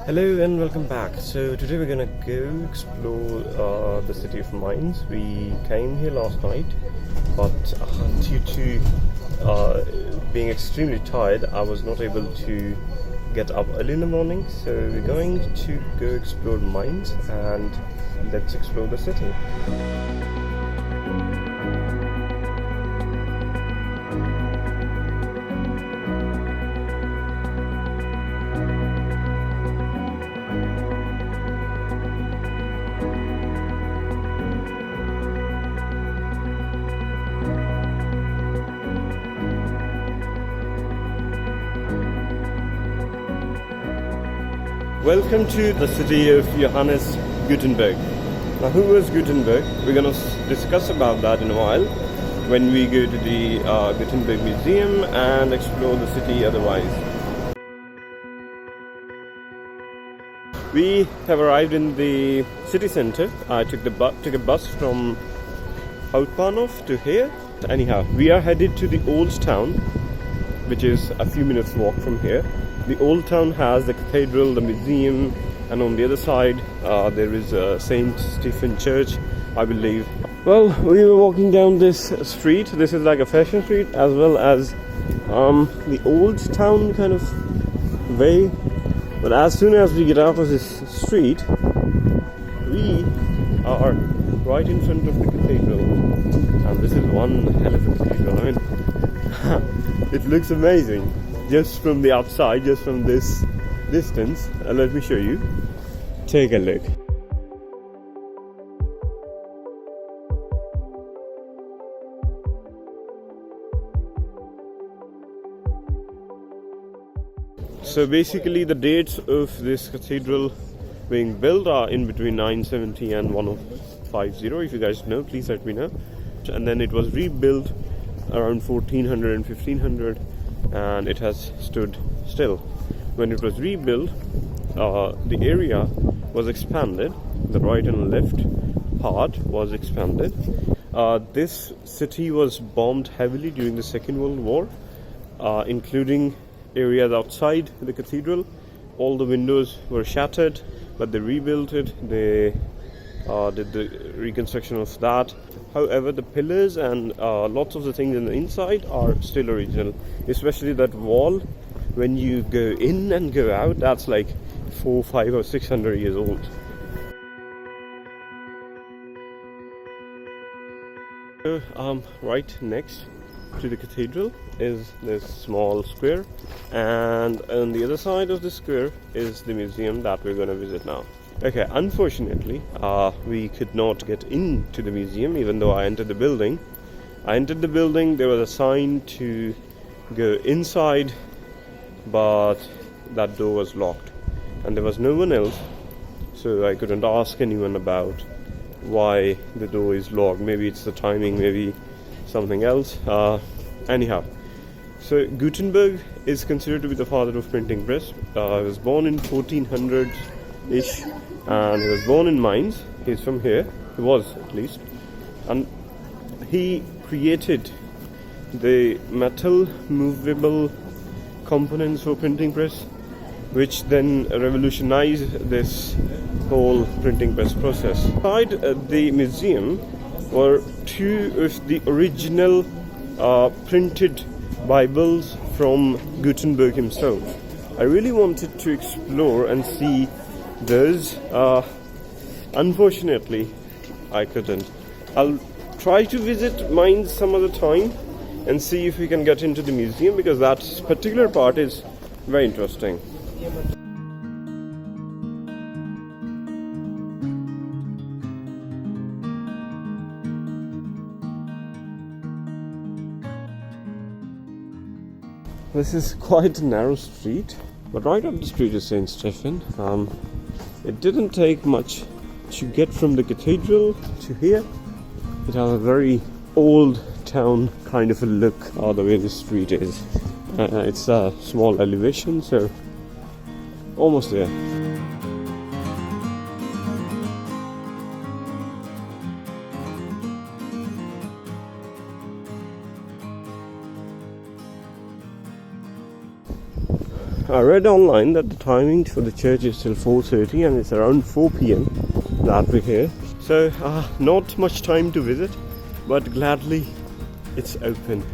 Hello and welcome back. So today we're gonna go explore the city of Mainz. We came here last night, but due to being extremely tired, I was not able to get up early in the morning. So we're going to go explore Mainz and let's explore the city. Welcome to the city of Johannes Gutenberg. Now, who was Gutenberg? We're going to discuss about that in a while when we go to the Gutenberg Museum and explore the city otherwise. We have arrived in the city center. I took a bus from Hauptbahnhof to here. Anyhow, we are headed to the old town, which is a few minutes walk from here. The old town has the cathedral, the museum, and on the other side there is a Saint Stephen Church, I believe. Well, we were walking down this street. This is like a fashion street as well as the old town kind of way. But as soon as we get out of this street, we are right in front of the cathedral. And this is one hell of a cathedral. I mean, it looks amazing. Just from the outside, just from this distance. Let me show you. Take a look. So basically the dates of this cathedral being built are in between 970 and 1050. If you guys know, please let me know. And then it was rebuilt around 1400 and 1500. And it has stood still. When it was rebuilt, the area was expanded. The right and left part was expanded. This city was bombed heavily during the Second World War, including areas outside the cathedral. All the windows were shattered, but they rebuilt it. They did the reconstruction of that. However, the pillars and lots of the things in the inside are still original, especially that wall. When you go in and go out, that's like 400, 500 or 600 years old. So, right next to the cathedral is this small square, and on the other side of the square is the museum that we're going to visit now. Okay, unfortunately, we could not get into the museum even though I entered the building. There was a sign to go inside, but that door was locked and there was no one else, so I couldn't ask anyone about why the door is locked. Maybe it's the timing, maybe something else. Anyhow, so Gutenberg is considered to be the father of printing press. He was born in 1400-ish. And he was born in Mainz. He's from here. He was, at least. And he created the metal movable components for printing press, which then revolutionized this whole printing press process. Inside the museum were two of the original printed Bibles from Gutenberg himself. I really wanted to explore and see those. Unfortunately, I couldn't. I'll try to visit Mainz some other time and see if we can get into the museum, because that particular part is very interesting. This is quite a narrow street, but right up the street is Saint Stephen. It didn't take much to get from the cathedral to here. It has a very old town kind of a look, the way the street is. It's a small elevation, so almost there. I read online that the timing for the church is till 4:30 and it's around 4 p.m. that we're here. So not much time to visit, but gladly it's open.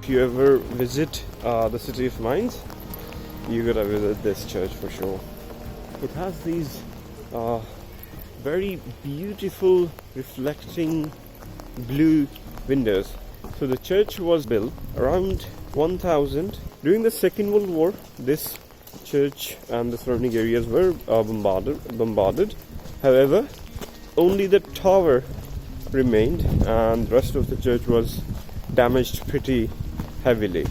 If you ever visit the city of Mainz, you gotta visit this church for sure. It has these very beautiful reflecting blue windows. So the church was built around 1000. During the Second World War, this church and the surrounding areas were bombarded. However, only the tower remained and the rest of the church was damaged pretty heavily.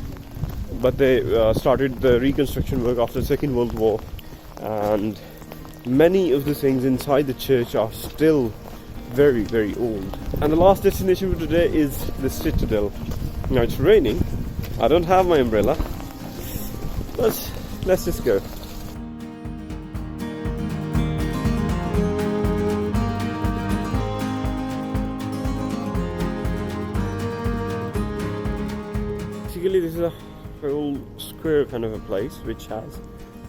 But they started the reconstruction work after the Second World War, and many of the things inside the church are still very, very old. And the last destination for today is the citadel. Now it's raining, I don't have my umbrella, but let's just go. Basically, this is a whole square kind of a place which has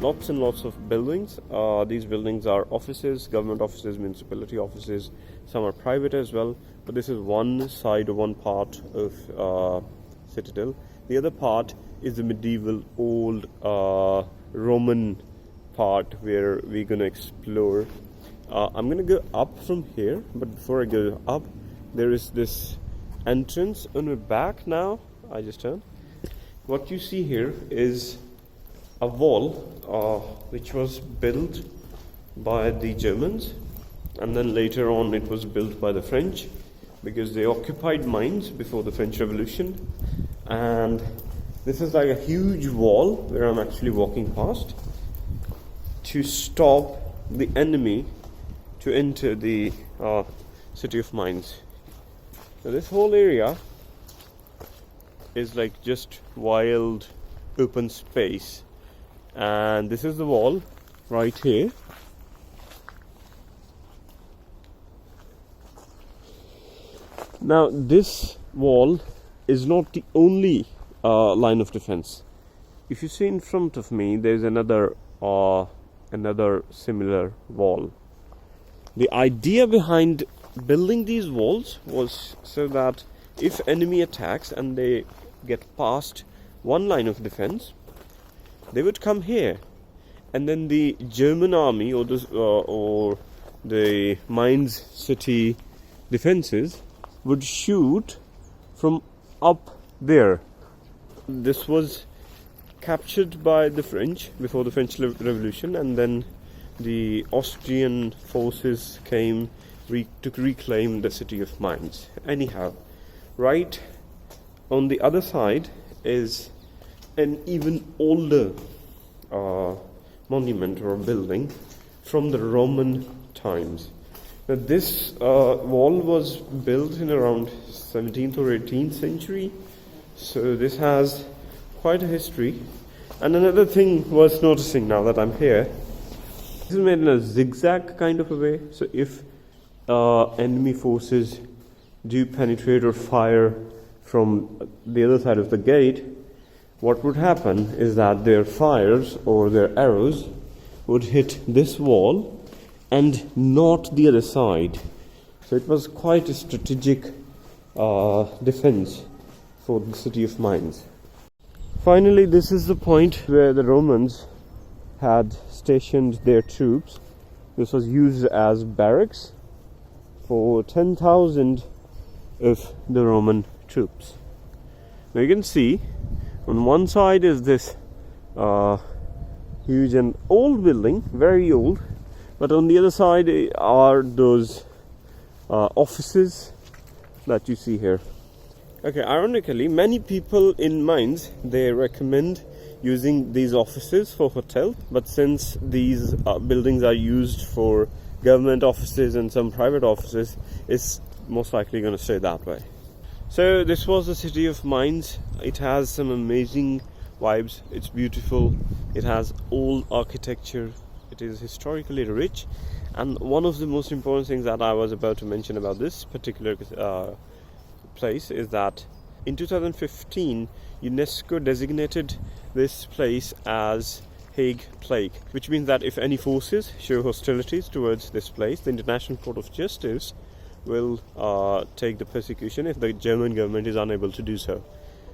lots and lots of buildings. These buildings are offices, government offices, municipality offices. Some are private as well. But this is one side or one part of citadel. The other part is the medieval old Roman part where we're gonna explore. I'm gonna go up from here, but before I go up, there is this entrance on the back. Now I just turn. What you see here is a wall which was built by the Germans, and then later on it was built by the French because they occupied Mainz before the French Revolution. And this is like a huge wall where I'm actually walking past to stop the enemy to enter the city of Mainz. So this whole area is like just wild open space, and this is the wall right here. Now this wall is not the only line of defense. If you see in front of me, there's another similar wall. The idea behind building these walls was so that if enemy attacks and they get past one line of defense, they would come here, and then the German army or the Mainz city defenses would shoot from up there. This was captured by the French before the French Revolution, and then the Austrian forces came to reclaim the city of Mainz. Anyhow, right on the other side is an even older monument or building from the Roman times. Now this wall was built in around 17th or 18th century, so this has quite a history. And another thing worth noticing now that I'm here, this is made in a zigzag kind of a way, so if enemy forces do penetrate or fire from the other side of the gate, what would happen is that their fires or their arrows would hit this wall and not the other side. So it was quite a strategic defense for the city of Mainz. Finally, this is the point where the Romans had stationed their troops. This was used as barracks for 10,000 of the Roman troops. Now you can see on one side is this huge and old building, very old. But on the other side are those offices that you see here. Okay, ironically, many people in Mainz, they recommend using these offices for hotel, but since these buildings are used for government offices and some private offices, it's most likely going to stay that way. So this was the city of Mainz. It has some amazing vibes. It's beautiful. It has old architecture. It is historically rich. And one of the most important things that I was about to mention about this particular place is that in 2015 UNESCO designated this place as Hague Plague, which means that if any forces show hostilities towards this place, the International Court of Justice will take the persecution if the German government is unable to do so.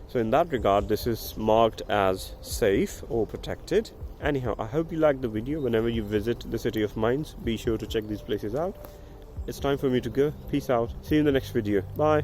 So in that regard, this is marked as safe or protected. Anyhow, I hope you liked the video. Whenever you visit the city of Mainz, be sure to check these places out. It's time for me to go. Peace out. See you in the next video. Bye.